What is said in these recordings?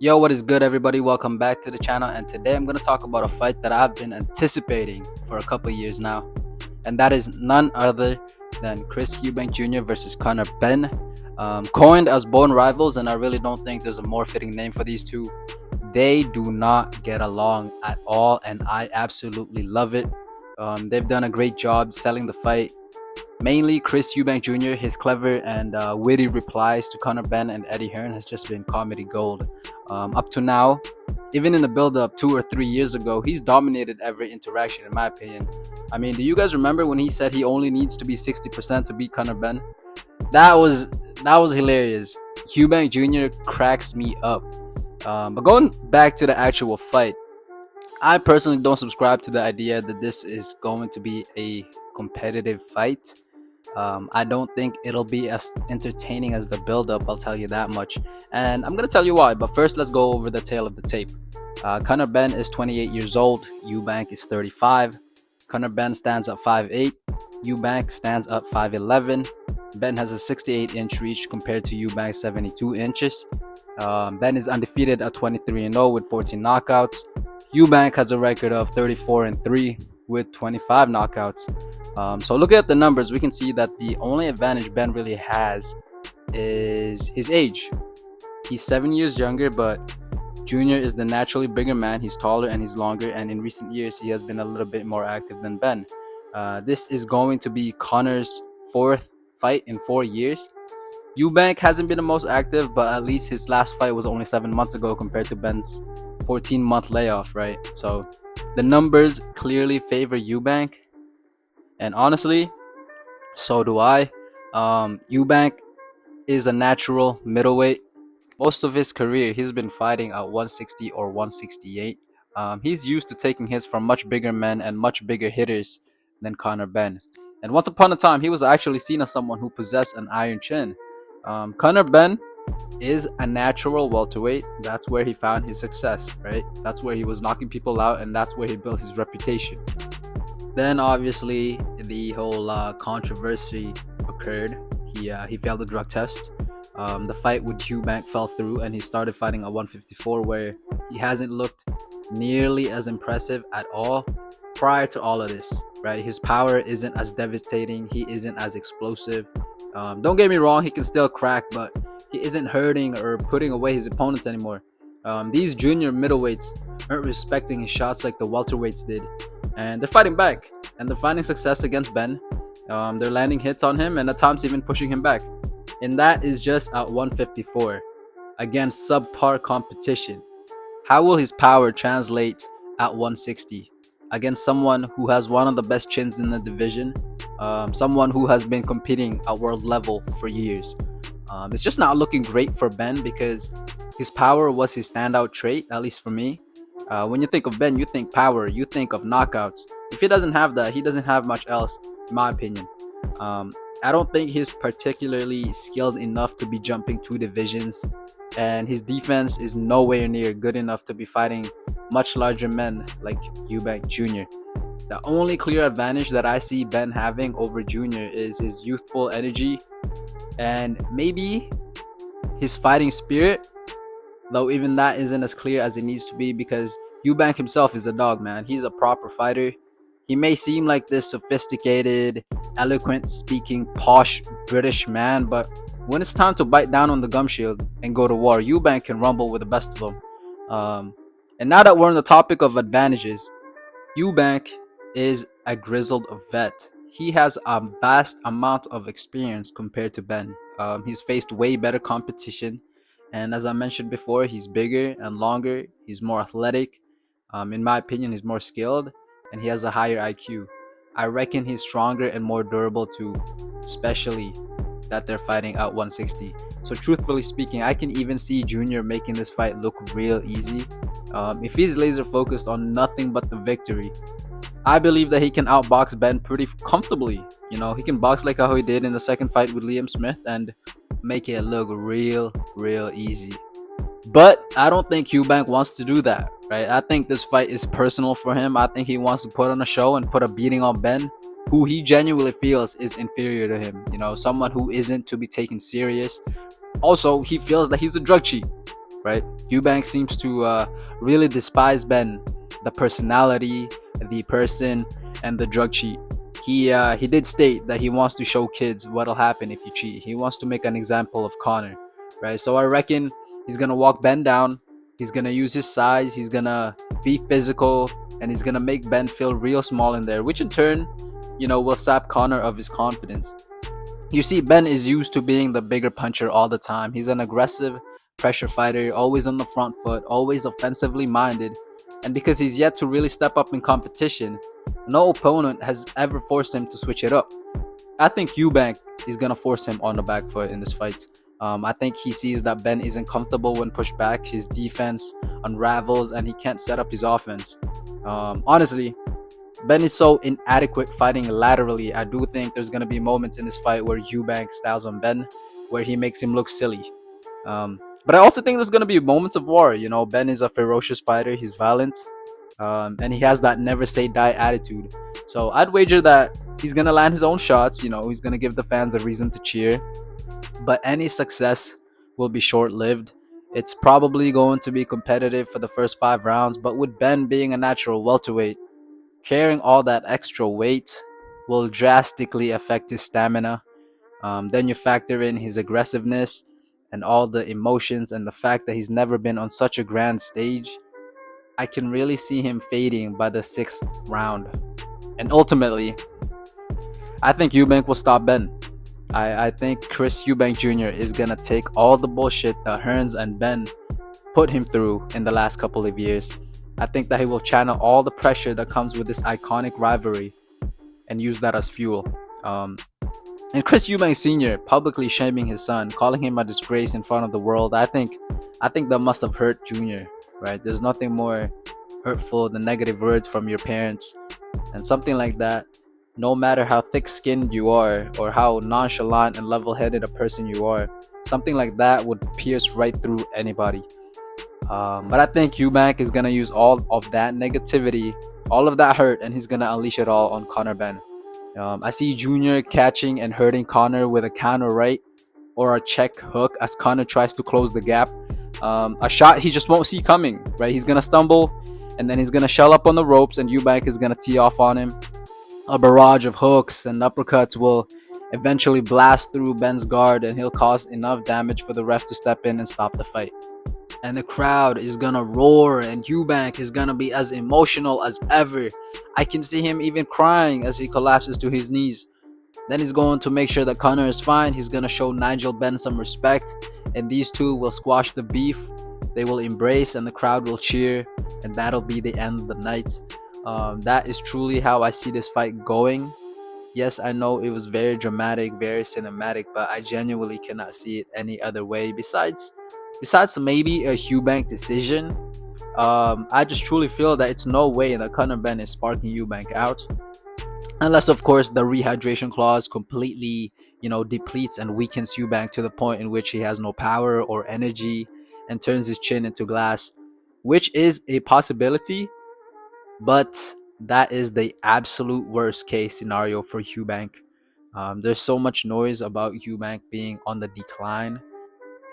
Yo, what is good, everybody? Welcome back to the channel. And today I'm going to talk about a fight that I've been anticipating for a couple years now. And that is none other than Eubank Jr. versus Conor Benn. Coined as born rivals, and I really don't think there's a more fitting name for these two. They do not get along at all, and I absolutely love it. They've done a great job selling the fight. Mainly Eubank Jr., his clever and witty replies to Conor Benn and Eddie Hearn has just been comedy gold. Up to now, even in the build-up 2 or 3 years ago, he's dominated every interaction, in my opinion. I mean, do you guys remember when he said he only needs to be 60% to beat Conor Benn? That was hilarious. Eubank Jr. cracks me up. But going back to the actual fight, I personally don't subscribe to the idea that this is going to be a competitive fight. I don't think it'll be as entertaining as the build-up, I'll tell you that much. And I'm going to tell you why, but first let's go over the tail of the tape. Conor Benn is 28 years old, Eubank is 35. Conor Benn stands at 5'8", Eubank stands at 5'11". Benn has a 68-inch reach compared to Eubank's 72 inches. Benn is undefeated at 23-0 with 14 knockouts. Eubank has a record of 34-3 with 25 knockouts. So looking at the numbers, we can see that the only advantage Benn really has is his age. He's 7 years younger, but Junior is the naturally bigger man. He's taller and he's longer, and in recent years he has been a little bit more active than Benn. This is going to be Conor's 4th fight in 4 years. Eubank hasn't been the most active, but at least his last fight was only 7 months ago compared to Benn's 14-month layoff, right? So the numbers clearly favor Eubank, and honestly, so do I. Eubank is a natural middleweight. Most of his career, he's been fighting at 160 or 168. He's used to taking hits from much bigger men and much bigger hitters than Conor Benn. And once upon a time, he was actually seen as someone who possessed an iron chin. Conor Benn is a natural welterweight. That's where he found his success, right? That's where he was knocking people out, and that's where he built his reputation. Then obviously the whole controversy occurred. He failed the drug test. The fight with Eubank fell through, and he started fighting at 154, where he hasn't looked nearly as impressive at all prior to all of this, right? His power isn't as devastating. He isn't as explosive. Don't get me wrong, he can still crack, but he isn't hurting or putting away his opponents anymore. These junior middleweights aren't respecting his shots like the welterweights did, and they're fighting back, and they're finding success against Benn. They're landing hits on him, and at times even pushing him back, and that is just at 154 against subpar competition. How will his power translate at 160 against someone who has one of the best chins in the division, someone who has been competing at world level for years? It's just not looking great for Benn because his power was his standout trait, at least for me. When you think of Benn, you think power, you think of knockouts. If he doesn't have that, he doesn't have much else, in my opinion. I don't think he's particularly skilled enough to be jumping 2 divisions, and his defense is nowhere near good enough to be fighting much larger men like Eubank Jr. The only clear advantage that I see Benn having over Junior is his youthful energy and maybe his fighting spirit, though even that isn't as clear as it needs to be because Eubank himself is a dog, man. He's a proper fighter. He may seem like this sophisticated, eloquent speaking, posh British man, but when it's time to bite down on the gum shield and go to war, Eubank can rumble with the best of them. And now that we're on the topic of advantages, Eubank is a grizzled vet. He has a vast amount of experience compared to Benn. He's faced way better competition, and as I mentioned before, he's bigger and longer. He's more athletic. In my opinion, he's more skilled, and he has a higher IQ. I reckon he's stronger and more durable too, especially that they're fighting at 160. So truthfully speaking, I can even see Junior making this fight look real easy. If he's laser focused on nothing but the victory, I believe that he can outbox Benn pretty comfortably. You know, he can box like how he did in the second fight with Liam Smith and make it look real easy. But I don't think Eubank wants to do that, right? I think this fight is personal for him. I think he wants to put on a show and put a beating on Benn, who he genuinely feels is inferior to him. You know, someone who isn't to be taken serious. Also, he feels that he's a drug cheat. right? Eubank seems to really despise Ben, the personality, the person, and the drug cheat. He did state that he wants to show kids what'll happen if you cheat. He wants to make an example of Conor, right? So I reckon he's gonna walk Ben down. He's gonna use his size. He's gonna be physical, and he's gonna make Ben feel real small in there, which in turn, will sap Conor of his confidence. You see, Ben is used to being the bigger puncher all the time. He's an aggressive pressure fighter, always on the front foot, always offensively minded. And because he's yet to really step up in competition, no opponent has ever forced him to switch it up. I think Eubank is going to force him on the back foot in this fight. I think he sees that Ben isn't comfortable when pushed back. His defense unravels and he can't set up his offense. Honestly, Ben is so inadequate fighting laterally. I do think there's going to be moments in this fight where Eubank styles on Ben, where he makes him look silly. But I also think there's going to be moments of war. Ben is a ferocious fighter. He's violent. And he has that never say die attitude. So I'd wager that he's going to land his own shots. He's going to give the fans a reason to cheer. But any success will be short-lived. It's probably going to be competitive for the first 5 rounds. But with Ben being a natural welterweight, carrying all that extra weight will drastically affect his stamina. Then you factor in his aggressiveness and all the emotions and the fact that he's never been on such a grand stage. I can really see him fading by the 6th round. And ultimately, I think Eubank will stop Ben. I think Chris Eubank Jr. is going to take all the bullshit that Hearns and Ben put him through in the last couple of years. I think that he will channel all the pressure that comes with this iconic rivalry and use that as fuel. And Chris Eubank Sr. publicly shaming his son, calling him a disgrace in front of the world. I think that must have hurt Junior, right? There's nothing more hurtful than negative words from your parents. And something like that, no matter how thick-skinned you are or how nonchalant and level-headed a person you are, something like that would pierce right through anybody. But I think Eubank is going to use all of that negativity, all of that hurt, and he's going to unleash it all on Conor Benn. I see Junior catching and hurting Conor with a counter right or a check hook as Conor tries to close the gap. A shot he just won't see coming, right? He's going to stumble and then he's going to shell up on the ropes and Eubank is going to tee off on him. A barrage of hooks and uppercuts will eventually blast through Ben's guard and he'll cause enough damage for the ref to step in and stop the fight. And the crowd is gonna roar and Eubank is gonna be as emotional as ever. I can see him even crying as he collapses to his knees. Then he's going to make sure that Conor is fine. He's gonna show Nigel Benn some respect and these two will squash the beef. They will embrace and the crowd will cheer and that'll be the end of the night. That is truly how I see this fight going. Yes, I know it was very dramatic, very cinematic, but I genuinely cannot see it any other way besides maybe a Eubank decision. I just truly feel that it's no way that Conor Benn is sparking Eubank out, unless of course the rehydration clause completely depletes and weakens Eubank to the point in which he has no power or energy and turns his chin into glass, which is a possibility, but that is the absolute worst case scenario for Eubank. There's so much noise about Eubank being on the decline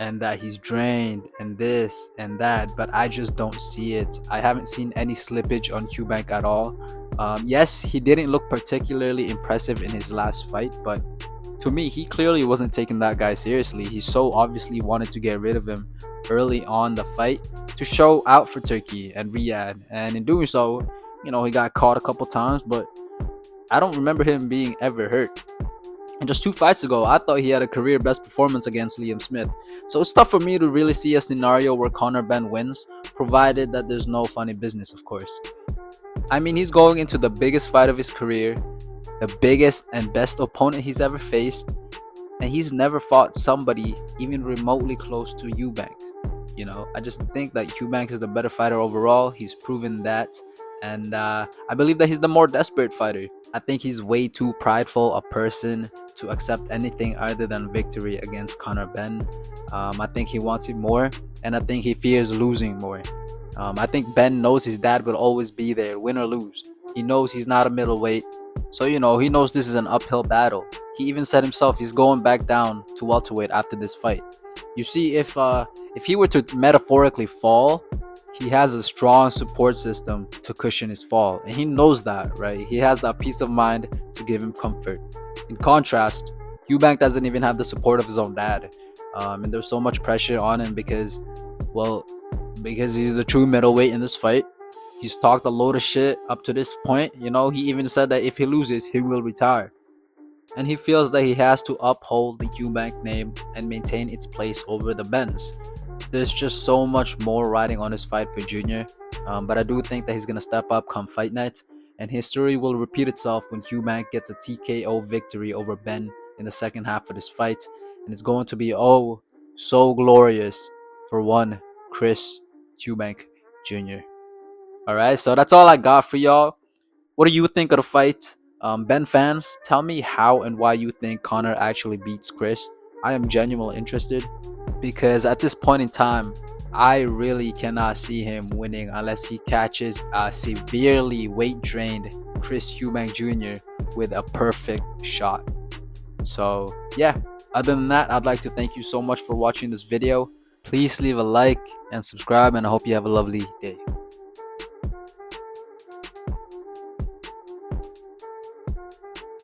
and that he's drained and this and that, but I just don't see it. I haven't seen any slippage on Eubank at all. Yes, he didn't look particularly impressive in his last fight, but to me, he clearly wasn't taking that guy seriously. He so obviously wanted to get rid of him early on the fight to show out for Turkey and Riyadh, and in doing so, he got caught a couple times, but I don't remember him being ever hurt. And just 2 fights ago, I thought he had a career best performance against Liam Smith. So it's tough for me to really see a scenario where Conor Benn wins, provided that there's no funny business, of course. I mean, he's going into the biggest fight of his career, the biggest and best opponent he's ever faced, and he's never fought somebody even remotely close to Eubank. I just think that Eubank is the better fighter overall. He's proven that. And I believe that he's the more desperate fighter. I think he's way too prideful a person to accept anything other than victory against Conor Benn. I think he wants it more, and I think he fears losing more. I think Ben knows his dad will always be there, win or lose. He knows he's not a middleweight. So, you know, he knows this is an uphill battle. He even said himself he's going back down to welterweight after this fight. You see, if he were to metaphorically fall, he has a strong support system to cushion his fall, and he knows that, right? He has that peace of mind to give him comfort. In contrast, Eubank doesn't even have the support of his own dad, and there's so much pressure on him because he's the true middleweight in this fight. He's talked a load of shit up to this point. You know, he even said that if he loses, he will retire. And he feels that he has to uphold the Eubank name and maintain its place over the Benns. There's just so much more riding on his fight for Junior, but I do think that he's going to step up come fight night, and history will repeat itself when Eubank gets a TKO victory over Benn in the second half of this fight, and it's going to be oh so glorious for one Chris Eubank Jr. Alright, so that's all I got for y'all. What do you think of the fight? Ben fans, tell me how and why you think Conor actually beats Chris. I am genuinely interested because at this point in time, I really cannot see him winning unless he catches a severely weight drained Chris Eubank Jr. with a perfect shot. So yeah, other than that, I'd like to thank you so much for watching this video. Please leave a like and subscribe, and I hope you have a lovely day.